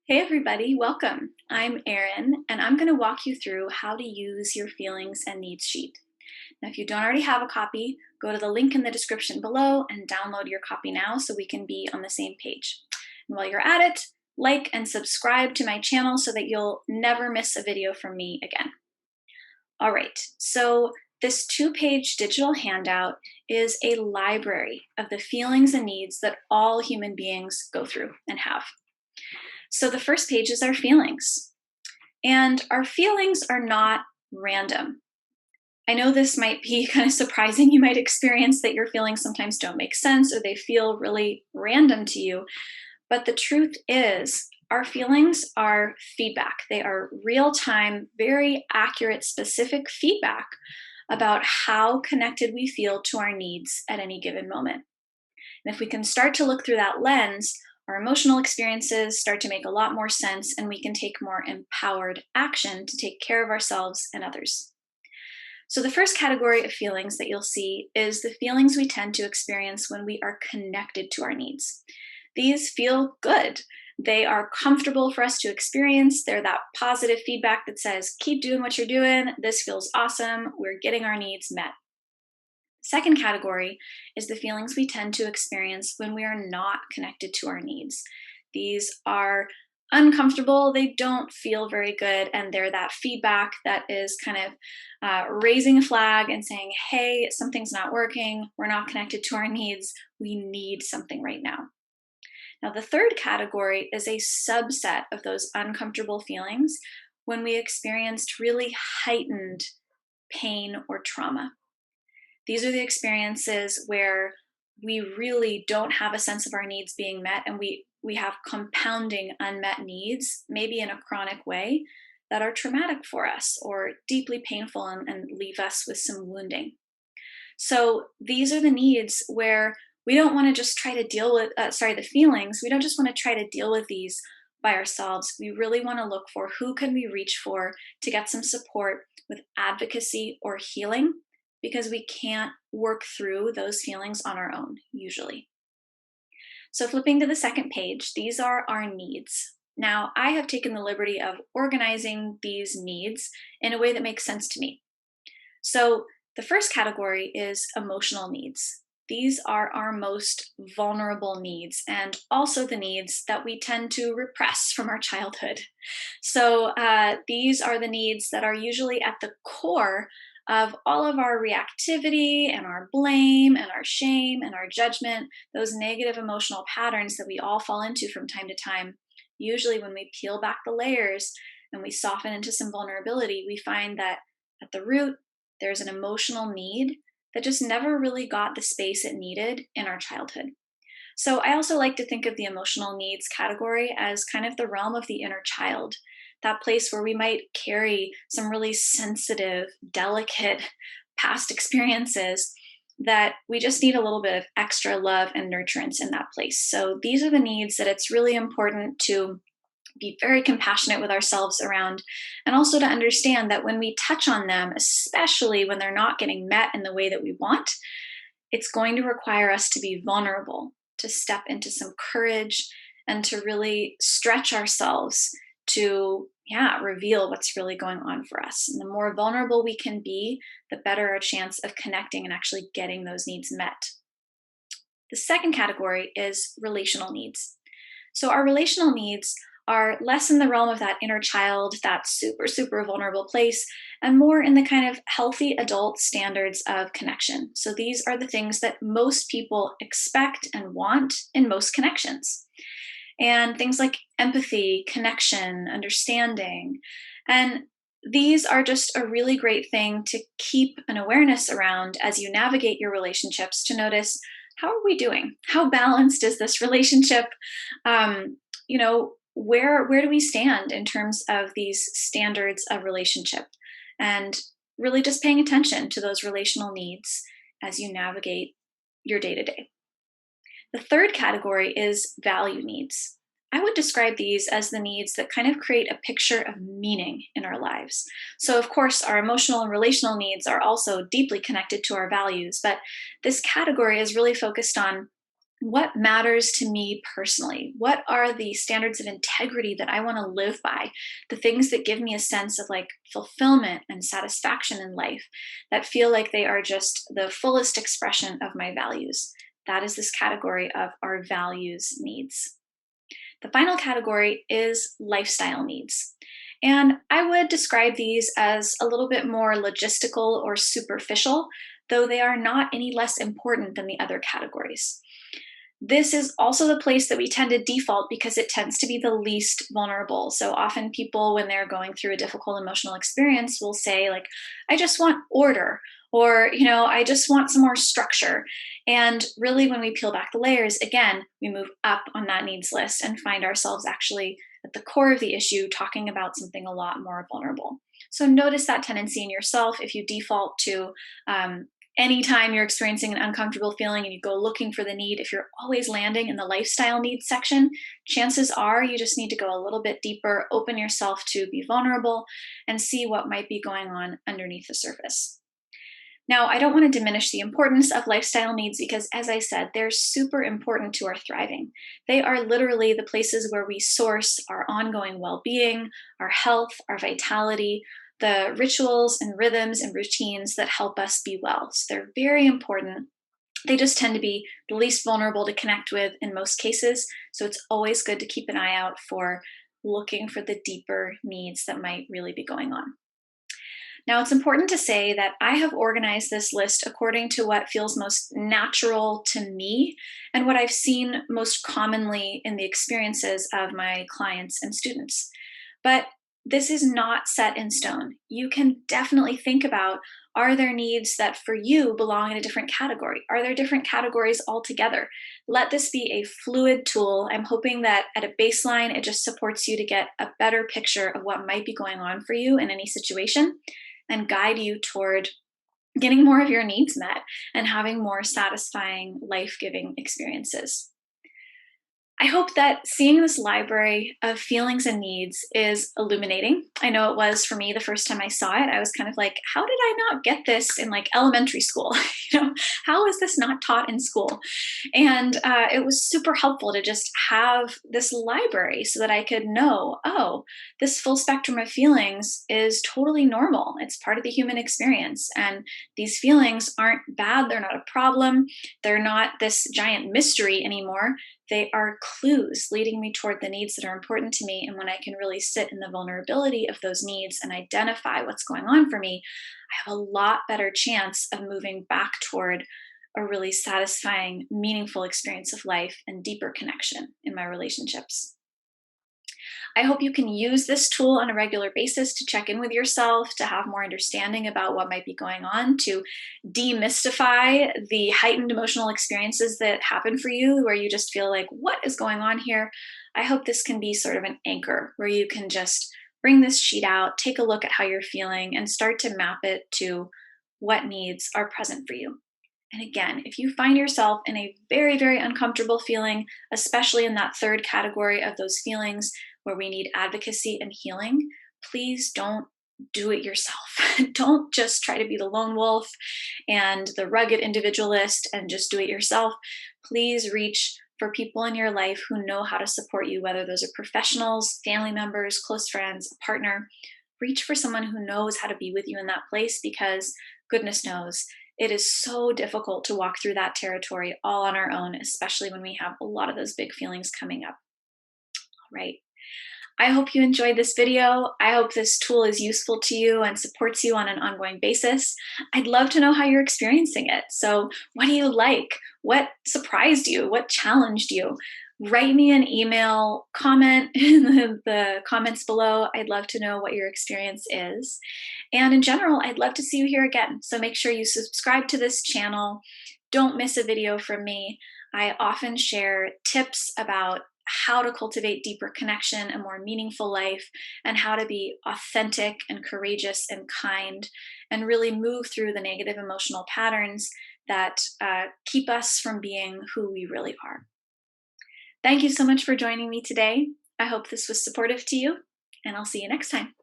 Hey everybody, welcome. I'm Erin, and I'm going to walk you through how to use your feelings and needs sheet. Now, if you don't already have a copy, go to the link in the description below and download your copy now so we can be on the same page. And while you're at it, like and subscribe to my channel so that you'll never miss a video from me again. All right, so this two-page digital handout is a library of the feelings and needs that all human beings go through and have. So the first page is our feelings. And our feelings are not random. I know this might be kind of surprising. You might experience that your feelings sometimes don't make sense or they feel really random to you. But the truth is, our feelings are feedback. They are real time, very accurate, specific feedback about how connected we feel to our needs at any given moment. And if we can start to look through that lens, our emotional experiences start to make a lot more sense and we can take more empowered action to take care of ourselves and others. So, the first category of feelings that you'll see is the feelings we tend to experience when we are connected to our needs. These feel good. They are comfortable for us to experience. They're that positive feedback that says, keep doing what you're doing. This feels awesome. We're getting our needs met. Second category is the feelings we tend to experience when we are not connected to our needs. These are uncomfortable, they don't feel very good, and they're that feedback that is kind of raising a flag and saying, hey, something's not working, we're not connected to our needs, we need something right now. Now, the third category is a subset of those uncomfortable feelings when we experienced really heightened pain or trauma. These are the experiences where we really don't have a sense of our needs being met and we have compounding unmet needs, maybe in a chronic way, that are traumatic for us or deeply painful and leave us with some wounding. So these are the needs where we don't want to just try to deal with, the feelings. We don't just want to try to deal with these by ourselves. We really want to look for who can we reach for to get some support with advocacy or healing because we can't work through those feelings on our own, usually. So, flipping to the second page, these are our needs. Now, I have taken the liberty of organizing these needs in a way that makes sense to me. So, the first category is emotional needs. These are our most vulnerable needs and also the needs that we tend to repress from our childhood. So, these are the needs that are usually at the core of all of our reactivity and our blame and our shame and our judgment, those negative emotional patterns that we all fall into from time to time. Usually, when we peel back the layers and we soften into some vulnerability, we find that at the root, there's an emotional need that just never really got the space it needed in our childhood. So, I also like to think of the emotional needs category as kind of the realm of the inner child, that place where we might carry some really sensitive, delicate past experiences that we just need a little bit of extra love and nurturance in that place. So, these are the needs that it's really important to be very compassionate with ourselves around, and also to understand that when we touch on them, especially when they're not getting met in the way that we want, it's going to require us to be vulnerable, to step into some courage, and to really stretch ourselves to, reveal what's really going on for us. And the more vulnerable we can be, the better our chance of connecting and actually getting those needs met. The second category is relational needs. So, our relational needs are less in the realm of that inner child, that super, super vulnerable place, and more in the kind of healthy adult standards of connection. So, these are the things that most people expect and want in most connections. And things like empathy, connection, understanding. And these are just a really great thing to keep an awareness around as you navigate your relationships to notice, how are we doing? How balanced is this relationship? Where do we stand in terms of these standards of relationship? And really just paying attention to those relational needs as you navigate your day to day. The third category is value needs. I would describe these as the needs that kind of create a picture of meaning in our lives. So, of course, our emotional and relational needs are also deeply connected to our values, but this category is really focused on What matters to me personally? What are the standards of integrity that I want to live by? The things that give me a sense of like fulfillment and satisfaction in life, that feel like they are just the fullest expression of my values. That is this category of our values needs. The final category is lifestyle needs. And I would describe these as a little bit more logistical or superficial, though they are not any less important than the other categories. This is also the place that we tend to default because it tends to be the least vulnerable. So often people, when they're going through a difficult emotional experience, will say like, I just want order, or, I just want some more structure. And really, when we peel back the layers, again, we move up on that needs list and find ourselves actually at the core of the issue, talking about something a lot more vulnerable. So notice that tendency in yourself. If you default to anytime you're experiencing an uncomfortable feeling and you go looking for the need, if you're always landing in the lifestyle needs section, chances are you just need to go a little bit deeper, open yourself to be vulnerable, and see what might be going on underneath the surface. Now, I don't want to diminish the importance of lifestyle needs because, as I said, they're super important to our thriving. They are literally the places where we source our ongoing well being, our health, our vitality, the rituals and rhythms and routines that help us be well. So they're very important. They just tend to be the least vulnerable to connect with in most cases. So it's always good to keep an eye out for looking for the deeper needs that might really be going on. Now, it's important to say that I have organized this list according to what feels most natural to me and what I've seen most commonly in the experiences of my clients and students. But this is not set in stone. You can definitely think about, are there needs that for you belong in a different category? Are there different categories altogether? Let this be a fluid tool. I'm hoping that at a baseline, it just supports you to get a better picture of what might be going on for you in any situation and guide you toward getting more of your needs met and having more satisfying, life giving experiences. I hope that seeing this library of feelings and needs is illuminating. I know it was for me the first time I saw it. I was kind of like, how did I not get this in like elementary school? How is this not taught in school? And it was super helpful to just have this library so that I could know, oh, this full spectrum of feelings is totally normal. It's part of the human experience. And these feelings aren't bad. They're not a problem. They're not this giant mystery anymore. They are clues leading me toward the needs that are important to me. And when I can really sit in the vulnerability of those needs and identify what's going on for me, I have a lot better chance of moving back toward a really satisfying, meaningful experience of life and deeper connection in my relationships. I hope you can use this tool on a regular basis to check in with yourself, to have more understanding about what might be going on, to demystify the heightened emotional experiences that happen for you, where you just feel like, what is going on here? I hope this can be sort of an anchor where you can just bring this sheet out, take a look at how you're feeling, and start to map it to what needs are present for you. And again, if you find yourself in a very, very uncomfortable feeling, especially in that third category of those feelings where we need advocacy and healing, please don't do it yourself. Don't just try to be the lone wolf and the rugged individualist and just do it yourself. Please reach for people in your life who know how to support you, whether those are professionals, family members, close friends, a partner. Reach for someone who knows how to be with you in that place because goodness knows it is so difficult to walk through that territory all on our own, especially when we have a lot of those big feelings coming up. All right. I hope you enjoyed this video. I hope this tool is useful to you and supports you on an ongoing basis. I'd love to know how you're experiencing it. So, what do you like? What surprised you? What challenged you? Write me an email, comment in the comments below. I'd love to know what your experience is. And in general, I'd love to see you here again. So make sure you subscribe to this channel. Don't miss a video from me. I often share tips about how to cultivate deeper connection, a more meaningful life, and how to be authentic and courageous and kind, and really move through the negative emotional patterns that keep us from being who we really are. Thank you so much for joining me today. I hope this was supportive to you, and I'll see you next time.